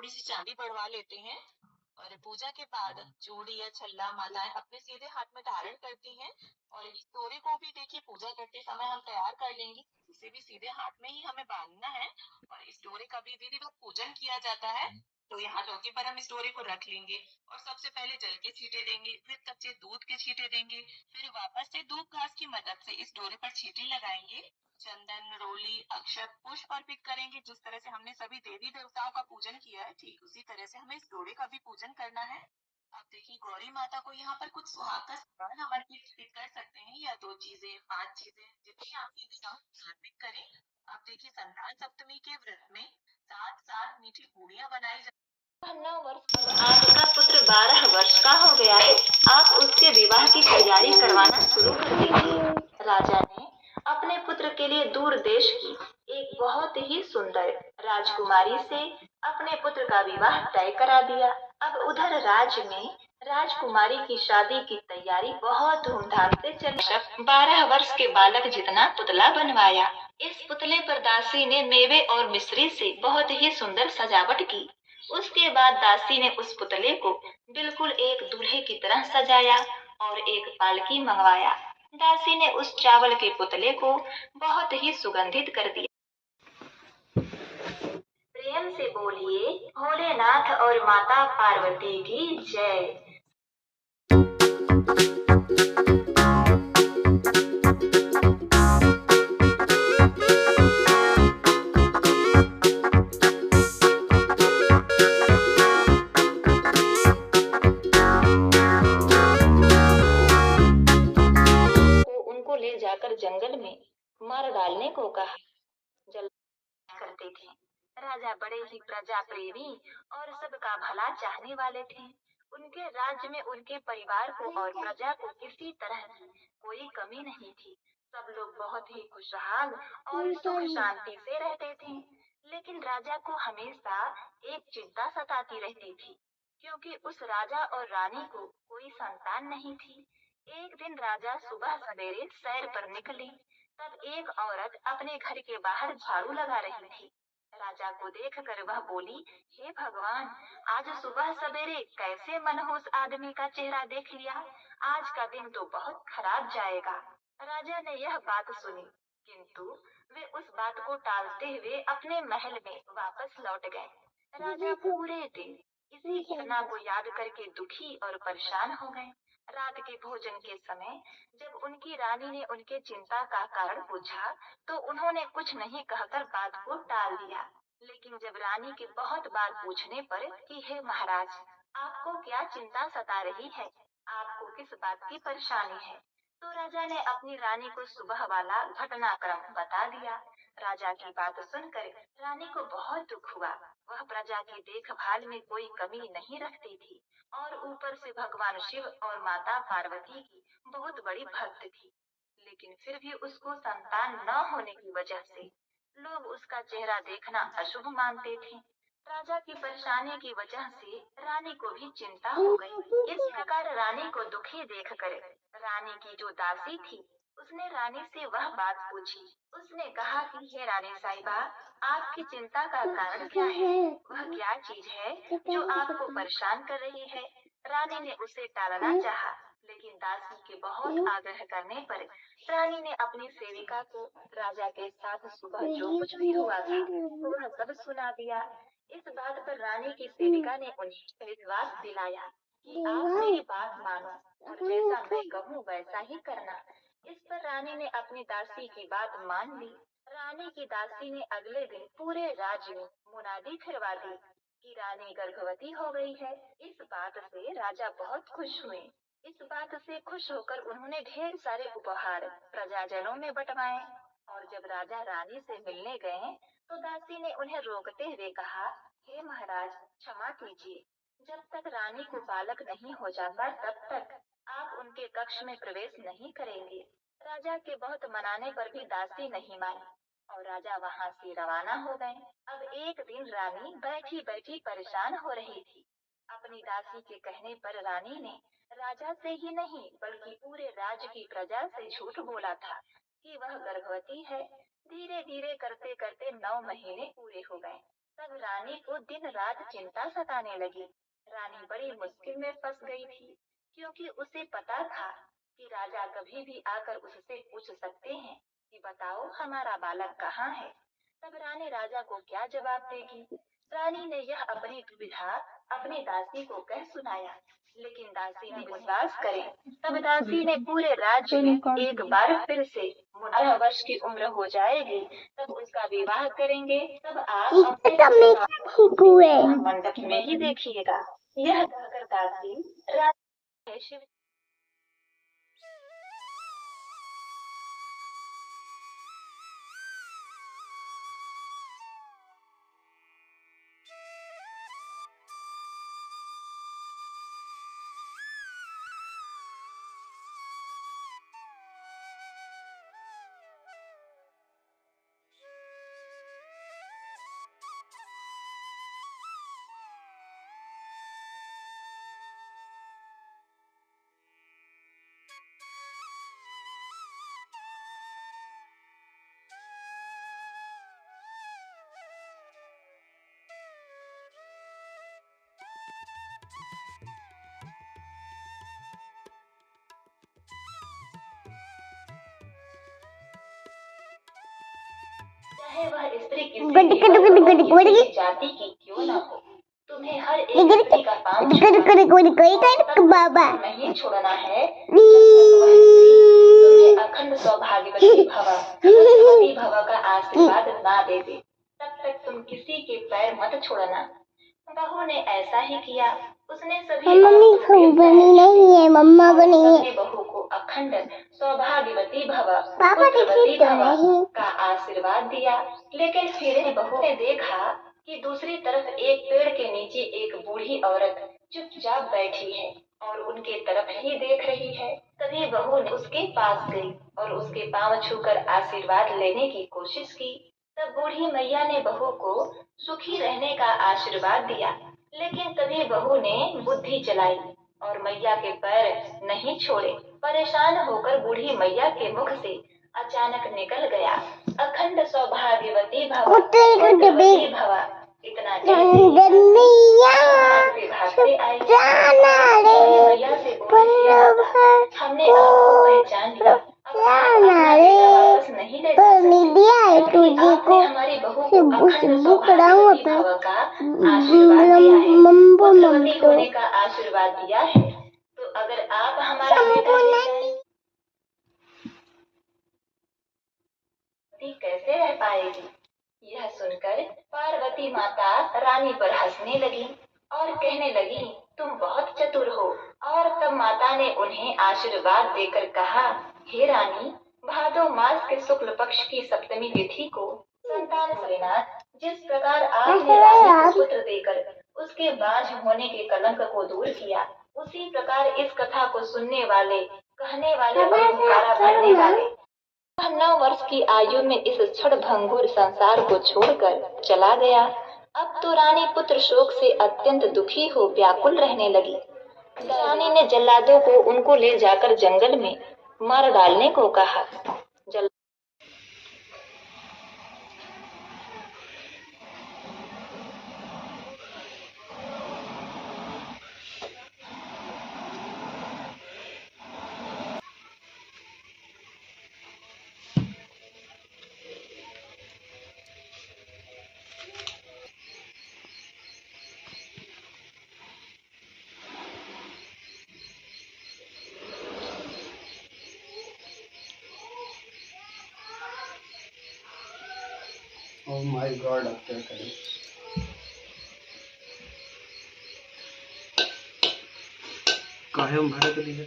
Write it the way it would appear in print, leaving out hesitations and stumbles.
थोड़ी सी चांदी बढ़वा लेते हैं। और पूजा के बाद चूड़ी या छल्ला मालाएं अपने सीधे हाथ में धारण करती हैं। और इस डोरे को भी देखिए पूजा करते समय हम तैयार कर लेंगे, इसे भी सीधे हाथ में ही हमें बांधना है। और इस डोरे का भी विधिवत पूजन किया जाता है। तो यहाँ चौकी पर हम इस डोरे को रख लेंगे और सबसे पहले जल के छींटे देंगे, फिर कच्चे दूध के छींटे देंगे, फिर वापस से धूप घास की मदद से इस डोरे पर छींटे लगाएंगे। चंदन, रोली, अक्षत, पुष्प अर्पित करेंगे। जिस तरह से हमने सभी देवी देवताओं का पूजन किया है, ठीक उसी तरह से हमें इस डोरे का भी पूजन करना है। अब देखिए गौरी माता को यहाँ पर कुछ सुहाग का सामान हम अर्पित कर सकते हैं, या 2 चीजें, 5 चीजें, जितनी आपकी इच्छा हो अर्पित करें। अब देखिए संतान सप्तमी के व्रत में सात सात मीठी पूड़ियाँ बनाई जाती हैं। 9 वर्ष अब आपका पुत्र 12 वर्ष का हो गया है, आप उसके विवाह की तैयारी करवाना शुरू कर दीजिए। राजा ने अपने पुत्र के लिए दूर देश की एक बहुत ही सुंदर राजकुमारी से अपने पुत्र का विवाह तय करा दिया। अब उधर राज्य में राजकुमारी की शादी की तैयारी बहुत धूमधाम से चली। 12 वर्ष के बालक जितना पुतला बनवाया। इस पुतले पर दासी ने मेवे और मिश्री से बहुत ही सुंदर सजावट की। उसके बाद दासी ने उस पुतले को बिल्कुल एक दूल्हे की तरह सजाया और एक पालकी मंगवाया। दासी ने उस चावल के पुतले को बहुत ही सुगंधित कर दिया। प्रेम से बोलिए भोलेनाथ और माता पार्वती की जय। उनको ले जाकर जंगल में मार डालने को कहा। जल करते थे। राजा बड़े ही प्रजा प्रेमी और सबका भला चाहने वाले थे। उनके राज्य में उनके परिवार को और प्रजा को किसी तरह की कोई कमी नहीं थी। सब लोग बहुत ही खुशहाल और सुख शांति से रहते थे। लेकिन राजा को हमेशा एक चिंता सताती रहती थी, क्योंकि उस राजा और रानी को कोई संतान नहीं थी। एक दिन राजा सुबह सवेरे सैर पर निकले, तब एक औरत अपने घर के बाहर झाड़ू लगा रही थी। राजा को देखकर वह बोली, हे भगवान, आज सुबह सवेरे कैसे मनहूस आदमी का चेहरा देख लिया। आज का दिन तो बहुत खराब जाएगा। राजा ने यह बात सुनी, किंतु वे उस बात को टालते हुए अपने महल में वापस लौट गए। राजा पूरे दिन इसी घटना को याद करके दुखी और परेशान हो गए। रात के भोजन के समय जब उनकी रानी ने उनके चिंता का कारण पूछा, तो उन्होंने कुछ नहीं कहकर बात को टाल दिया। लेकिन जब रानी के बहुत बार पूछने पर कि हे महाराज, आपको क्या चिंता सता रही है, आपको किस बात की परेशानी है, तो राजा ने अपनी रानी को सुबह वाला घटनाक्रम बता दिया। राजा की बात सुनकर रानी को बहुत दुख हुआ। वह प्रजा की देखभाल में कोई कमी नहीं रखती थी और ऊपर से भगवान शिव और माता पार्वती की बहुत बड़ी भक्त थी। लेकिन फिर भी उसको संतान न होने की वजह से लोग उसका चेहरा देखना अशुभ मानते थे। राजा की परेशानी की वजह से रानी को भी चिंता हो गई। इस प्रकार रानी को दुखी देखकर रानी की जो दासी थी, उसने रानी से वह बात पूछी। उसने कहा कि हे रानी साहिबा, आपकी चिंता का कारण क्या है? वह क्या चीज है जो आपको परेशान कर रही है? रानी ने उसे टालना चाहा, लेकिन दासी के बहुत आग्रह करने पर रानी ने अपनी सेविका को राजा के साथ सुबह जो कुछ भी हुआ था वह सब सुना दिया। इस बात पर रानी की सेविका ने उन्हें विश्वास दिलाया कि आप मेरी बात मानो और जैसा मैं कहूँ वैसा ही करना। इस पर रानी ने अपनी दासी की बात मान ली। रानी की दासी ने अगले दिन पूरे राज्य में मुनादी फिरवा दी कि रानी गर्भवती हो गई है। इस बात से राजा बहुत खुश हुए। इस बात से खुश होकर उन्होंने ढेर सारे उपहार प्रजाजनों में बंटवाए। और जब राजा रानी से मिलने गए, तो दासी ने उन्हें रोकते हुए कहा, हे महाराज, क्षमा कीजिए, जब तक रानी को बालक नहीं हो जाता तब तक आप उनके कक्ष में प्रवेश नहीं करेंगे। राजा के बहुत मनाने पर भी दासी नहीं मानी और राजा वहाँ से रवाना हो गए। अब एक दिन रानी बैठी बैठी परेशान हो रही थी। अपनी दासी के कहने पर रानी ने राजा से ही नहीं बल्कि पूरे राज्य की प्रजा से झूठ बोला था कि वह गर्भवती है। धीरे धीरे करते करते 9 महीने पूरे हो गए। तब रानी को दिन रात चिंता सताने लगी। रानी बड़ी मुश्किल में फंस गई थी, क्योंकि उसे पता था कि राजा कभी भी आकर उससे पूछ सकते हैं कि बताओ हमारा बालक कहाँ है। तब रानी राजा को क्या जवाब देगी? रानी ने यह अपनी दुविधा अपनी दासी को कह सुनाया, लेकिन दासी ने विश्वास करे। तब दासी ने पूरे राज्य में एक बार फिर से 18 वर्ष की उम्र हो जाएगी, तब उसका विवाह करेंगे। तब आप मंडप में ही देखिएगा। यह कहकर दासी राजा शिव चाहे वह स्त्री किसी जाति की क्यों न हो, तुम्हें हर एक स्त्री का पांव नहीं छोड़ना है। तुम्हें अखंड सौभाग्यवती भव का आशीर्वाद ना दे दे, तब तक तुम किसी के पैर मत छोड़ना। बहू ने ऐसा ही किया। उसने सभी मम्मा बनी है। बहू को अखंड सौभाग्यवती भव का आशीर्वाद दिया। लेकिन फिर बहू ने देखा कि दूसरी तरफ एक पेड़ के नीचे एक बूढ़ी औरत चुपचाप बैठी है और उनके तरफ ही देख रही है। तभी बहू ने उसके पास गई और उसके पांव छूकर आशीर्वाद लेने की कोशिश की। तब बूढ़ी मैया ने बहू को सुखी रहने का आशीर्वाद दिया, लेकिन तभी बहू ने बुद्धि चलाई और मैया के पैर नहीं छोड़े। परेशान होकर बूढ़ी मैया के मुख से अचानक निकल गया, अखंड सौभाग्यवती भव। इतना भागते आई। मैया से बोली, हमने आपको पहचान लिया, वापस नहीं ले सकते। आपने हमारी बहू को अखंड सौभाग्यवती भव का आशीर्वाद दिया है, पुत्रवती होने का आशीर्वाद दिया है, तो अगर आप हमारा बेटा कैसे रह पाएगी? यह सुनकर पार्वती माता रानी पर हंसने लगी और कहने लगी, तुम बहुत चतुर हो। और तब माता ने उन्हें आशीर्वाद देकर कहा, हे रानी, भादो मास के शुक्ल पक्ष की सप्तमी तिथि को संतान लेना। जिस प्रकार आपने रानी को पुत्र देकर उसके बाझ होने के कलंक को दूर किया, उसी प्रकार इस कथा को सुनने वाले, कहने वाले और पुकारा भरने वाले 9 वर्ष की आयु में इस क्षण भंगुर संसार को छोड़कर चला गया। अब तो रानी पुत्र शोक से अत्यंत दुखी हो व्याकुल रहने लगी। रानी ने जल्लादों को उनको ले जाकर जंगल में मार डालने को कहा। Oh my God, अब क्या करें? काहे हम भाड़ा के लिए